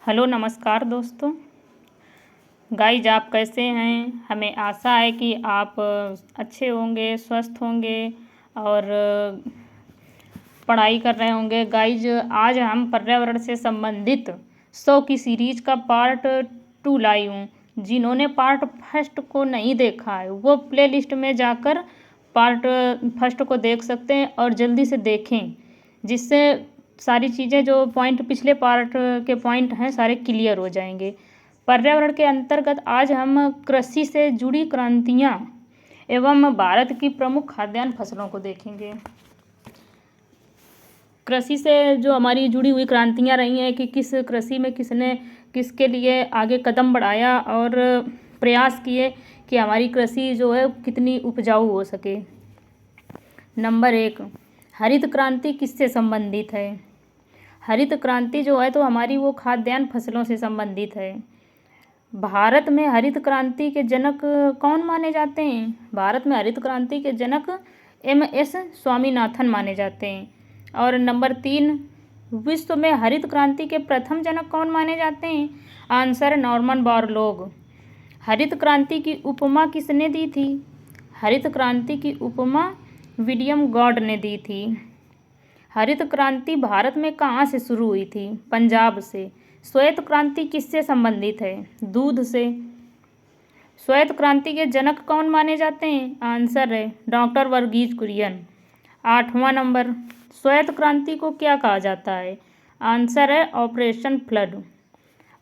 Hello नमस्कार दोस्तों। Guys आप कैसे हैं? हमें आशा है कि आप अच्छे होंगे, स्वस्थ होंगे और पढ़ाई कर रहे होंगे। गाइज आज हम पर्यावरण से संबंधित 100 की सीरीज का पार्ट 2 लाई हूँ। जिन्होंने पार्ट फर्स्ट को नहीं देखा है वो प्लेलिस्ट में जाकर पार्ट फर्स्ट को देख सकते हैं और जल्दी से देखें, जिससे सारी चीज़ें जो पॉइंट पिछले पार्ट के पॉइंट हैं सारे क्लियर हो जाएंगे। पर्यावरण के अंतर्गत आज हम कृषि से जुड़ी क्रांतियाँ एवं भारत की प्रमुख खाद्यान्न फसलों को देखेंगे। कृषि से जो हमारी जुड़ी हुई क्रांतियाँ रही हैं कि किस कृषि में किसने किसके लिए आगे कदम बढ़ाया और प्रयास किए कि हमारी कृषि जो है कितनी उपजाऊ हो सके। नंबर 1, हरित क्रांति किससे संबंधित है? हरित क्रांति जो है तो हमारी वो खाद्यान्न फसलों से संबंधित है। भारत में हरित क्रांति के जनक कौन माने जाते हैं? भारत में हरित क्रांति के जनक MS स्वामीनाथन माने जाते हैं। और नंबर 3, विश्व में हरित क्रांति के प्रथम जनक कौन माने जाते हैं? Answer Norman Borlaug. हरित क्रांति की उपमा किसने दी थी? हरित क्रांति की उपमा विलियम गॉड ने दी थी। हरित क्रांति भारत में कहाँ से शुरू हुई थी? पंजाब से। श्वेत क्रांति किससे संबंधित है? दूध से। श्वेत क्रांति के जनक कौन माने जाते हैं? आंसर है डॉक्टर वर्गीज कुरियन। 8वां नंबर, श्वेत क्रांति को क्या कहा जाता है? आंसर है ऑपरेशन फ्लड।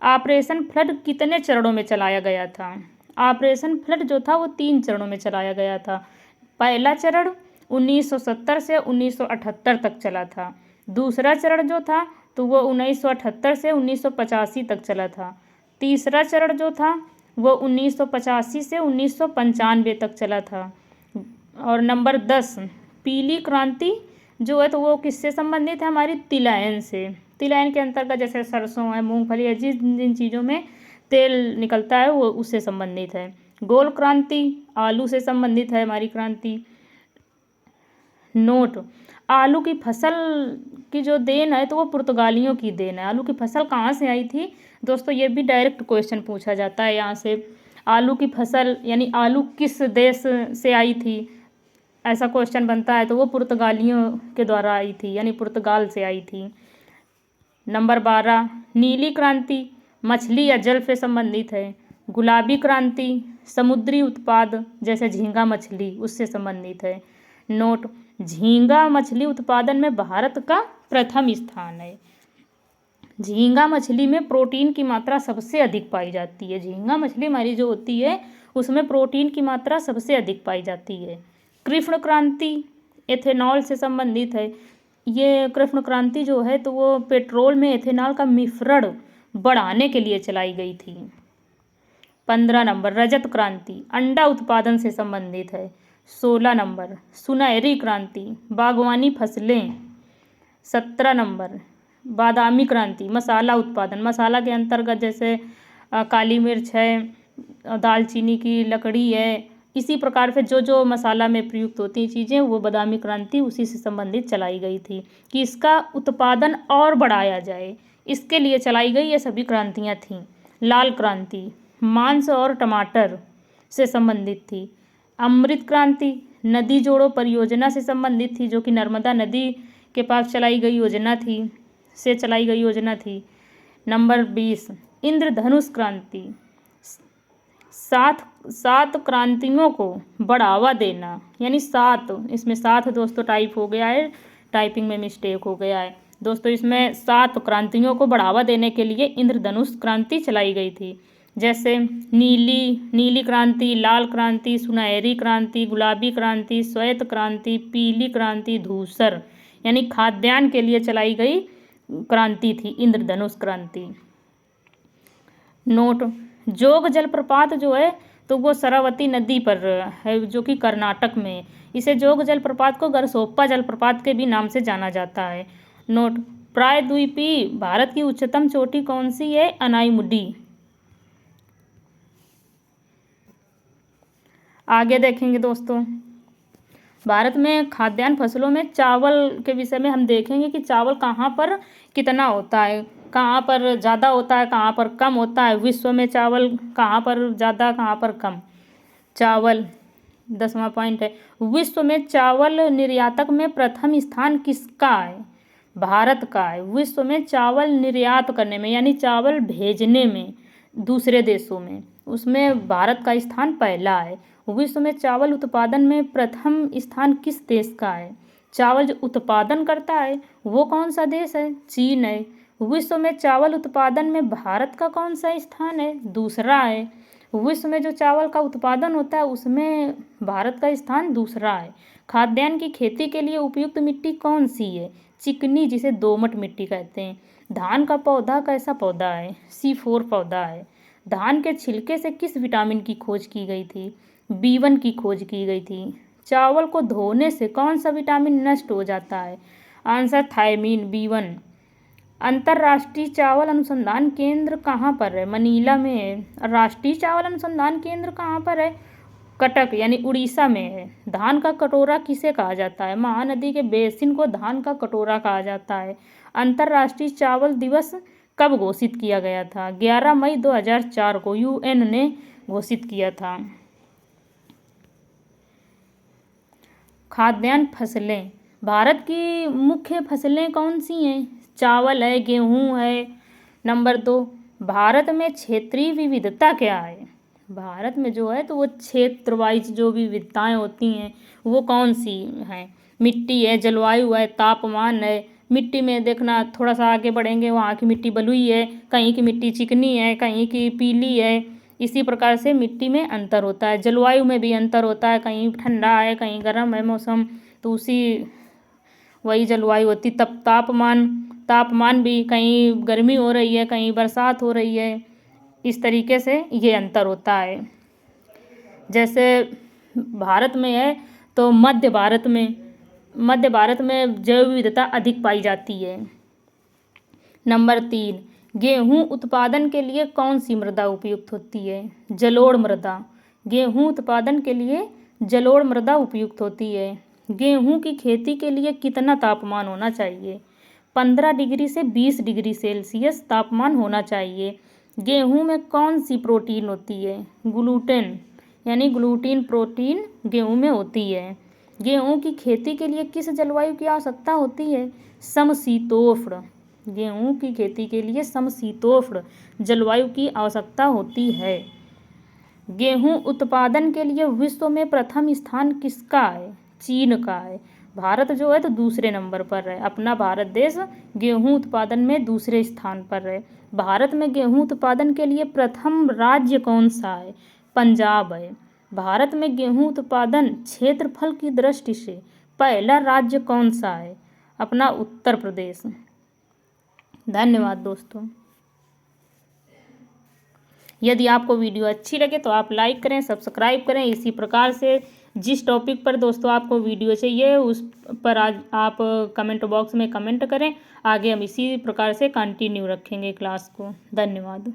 ऑपरेशन फ्लड कितने चरणों में चलाया गया था? ऑपरेशन फ्लड जो था वो 3 चरणों में चलाया गया था। पहला चरण 1970 से 1978 तक चला था। दूसरा चरण जो था तो वो 1978 से 1985 तक चला था। तीसरा चरण जो था वो 1985 से 1995 तक चला था। और नंबर 10, पीली क्रांति जो है तो वो किससे संबंधित है? हमारी तिलहन से। तिलहन के अंतर्गत जैसे सरसों है, मूंगफली है, जिन चीज़ों में तेल निकलता है वो उससे संबंधित है। गोल क्रांति आलू से संबंधित है हमारी क्रांति। नोट, आलू की फसल की जो देन है तो वो पुर्तगालियों की देन है। आलू की फसल कहाँ से आई थी? दोस्तों ये भी डायरेक्ट क्वेश्चन पूछा जाता है यहाँ से। आलू की फसल यानी आलू किस देश से आई थी, ऐसा क्वेश्चन बनता है तो वो पुर्तगालियों के द्वारा आई थी, यानी पुर्तगाल से आई थी। नंबर 12, नीली क्रांति मछली या जल से संबंधित है। गुलाबी क्रांति समुद्री उत्पाद जैसे झींगा मछली उससे संबंधित है। नोट, झींगा मछली उत्पादन में भारत का प्रथम स्थान है। झींगा मछली में प्रोटीन की मात्रा सबसे अधिक पाई जाती है। झींगा मछली हमारी जो होती है उसमें प्रोटीन की मात्रा सबसे अधिक पाई जाती है। कृष्ण क्रांति एथेनॉल से संबंधित है। ये कृष्ण क्रांति जो है तो वो पेट्रोल में एथेनॉल का मिश्रण बढ़ाने के लिए चलाई गई थी। 15 नंबर, रजत क्रांति अंडा उत्पादन से संबंधित है। 16 नंबर, सुनहरी क्रांति बागवानी फसलें। 17 नंबर, बादामी क्रांति मसाला उत्पादन। मसाला के अंतर्गत जैसे काली मिर्च है, दालचीनी की लकड़ी है, इसी प्रकार से जो जो मसाला में प्रयुक्त होती हैं चीज़ें वो बादामी क्रांति उसी से संबंधित चलाई गई थी कि इसका उत्पादन और बढ़ाया जाए, इसके लिए चलाई गई ये सभी क्रांतियाँ थीं। लाल क्रांति मांस और टमाटर से संबंधित थी। अमृत क्रांति नदी जोड़ो परियोजना से संबंधित थी, जो कि नर्मदा नदी के पास चलाई गई योजना थी। नंबर 20, इंद्रधनुष क्रांति 7 क्रांतियों को बढ़ावा देना, यानी 7, इसमें 7 दोस्तों टाइप हो गया है, टाइपिंग में मिस्टेक हो गया है दोस्तों। इसमें 7 क्रांतियों को बढ़ावा देने के लिए इंद्रधनुष क्रांति चलाई गई थी, जैसे नीली क्रांति, लाल क्रांति, सुनहरी क्रांति, गुलाबी क्रांति, श्वेत क्रांति, पीली क्रांति, धूसर, यानी खाद्यान्न के लिए चलाई गई क्रांति थी इंद्रधनुष क्रांति। नोट, जोग जलप्रपात जो है तो वो शरावती नदी पर है, जो कि कर्नाटक में। इसे जोग जलप्रपात को गरसोप्पा जलप्रपात के भी नाम से जाना जाता है। नोट, प्रायद्वीपीय भारत की उच्चतम चोटी कौन सी है? अनाईमुडी। आगे देखेंगे दोस्तों, भारत में खाद्यान्न फसलों में चावल के विषय में हम देखेंगे कि चावल कहाँ पर कितना होता है। कहाँ पर ज़्यादा होता है, कहाँ पर कम होता है? विश्व में चावल कहाँ पर ज़्यादा, कहाँ पर कम? चावल। 10वां पॉइंट है, विश्व में चावल निर्यातक में प्रथम स्थान किसका है? भारत का है। विश्व में चावल निर्यात करने में यानी चावल भेजने में दूसरे देशों में, उसमें भारत का स्थान पहला है। विश्व में चावल उत्पादन में प्रथम स्थान किस देश का है? चावल जो उत्पादन करता है वो कौन सा देश है? चीन है। विश्व में चावल उत्पादन में भारत का कौन सा स्थान है? दूसरा है। विश्व में जो चावल का उत्पादन होता है उसमें भारत का स्थान दूसरा है। खाद्यान्न की खेती के लिए उपयुक्त मिट्टी कौन सी है? चिकनी, जिसे दोमट मिट्टी कहते हैं। धान का पौधा कैसा पौधा है? C4 पौधा है। धान के छिलके से किस विटामिन की खोज की गई थी? B1 की खोज की गई थी। चावल को धोने से कौन सा विटामिन नष्ट हो जाता है? Answer thiamine, B1। अंतर्राष्ट्रीय चावल अनुसंधान केंद्र कहाँ पर है? मनीला में है। राष्ट्रीय चावल अनुसंधान केंद्र कहाँ पर है? कटक यानी उड़ीसा में है। धान का कटोरा किसे कहा जाता है? महानदी के बेसिन को धान का कटोरा कहा जाता है। अंतर्राष्ट्रीय चावल दिवस कब घोषित किया गया था? 11 मई 2004 को UN ने घोषित किया था। खाद्यान्न फसलें, भारत की मुख्य फसलें कौन सी हैं? चावल है, गेहूँ है। नंबर 2, भारत में क्षेत्रीय विविधता क्या है? भारत में जो है तो वो क्षेत्र वाइज जो भी विविधताएँ होती हैं वो कौन सी हैं? मिट्टी है, जलवायु है, तापमान है। मिट्टी में देखना, थोड़ा सा आगे बढ़ेंगे, वहाँ की मिट्टी बलुई है, कहीं की मिट्टी चिकनी है, कहीं की पीली है। इसी प्रकार से मिट्टी में अंतर होता है। जलवायु में भी अंतर होता है, कहीं ठंडा है, कहीं गर्म है मौसम, तो उसी वही जलवायु होती। तब तापमान भी कहीं गर्मी हो रही है, कहीं बरसात हो रही है। इस तरीके से ये अंतर होता है। जैसे भारत में है तो मध्य भारत में जैव विविधता अधिक पाई जाती है। नंबर 3, गेहूं उत्पादन के लिए कौन सी मृदा उपयुक्त होती है? जलोढ़ मृदा। गेहूं उत्पादन के लिए जलोढ़ मृदा उपयुक्त होती है। गेहूं की खेती के लिए कितना तापमान होना चाहिए? 15 डिग्री से 20 डिग्री सेल्सियस तापमान होना चाहिए। गेहूं में कौन सी प्रोटीन होती है? ग्लूटेन यानी ग्लूटीन प्रोटीन गेहूं में होती है। गेहूं की खेती के लिए किस जलवायु की आवश्यकता होती है? समशीतोष्ण। गेहूं की खेती के लिए समशीतोष्ण जलवायु की आवश्यकता होती है। गेहूं उत्पादन के लिए विश्व में प्रथम स्थान किसका है? चीन का है। भारत जो है तो दूसरे नंबर पर है। अपना भारत देश गेहूं उत्पादन में दूसरे स्थान पर है। भारत में गेहूं उत्पादन के लिए प्रथम राज्य कौन सा है? पंजाब है। भारत में गेहूं उत्पादन क्षेत्रफल की दृष्टि से पहला राज्य कौन सा है? अपना उत्तर प्रदेश। धन्यवाद दोस्तों। यदि आपको वीडियो अच्छी लगे तो आप लाइक करें, सब्सक्राइब करें। इसी प्रकार से जिस टॉपिक पर दोस्तों आपको वीडियो चाहिए उस पर आज आप कमेंट बॉक्स में कमेंट करें। आगे हम इसी प्रकार से कंटिन्यू रखेंगे क्लास को। धन्यवाद।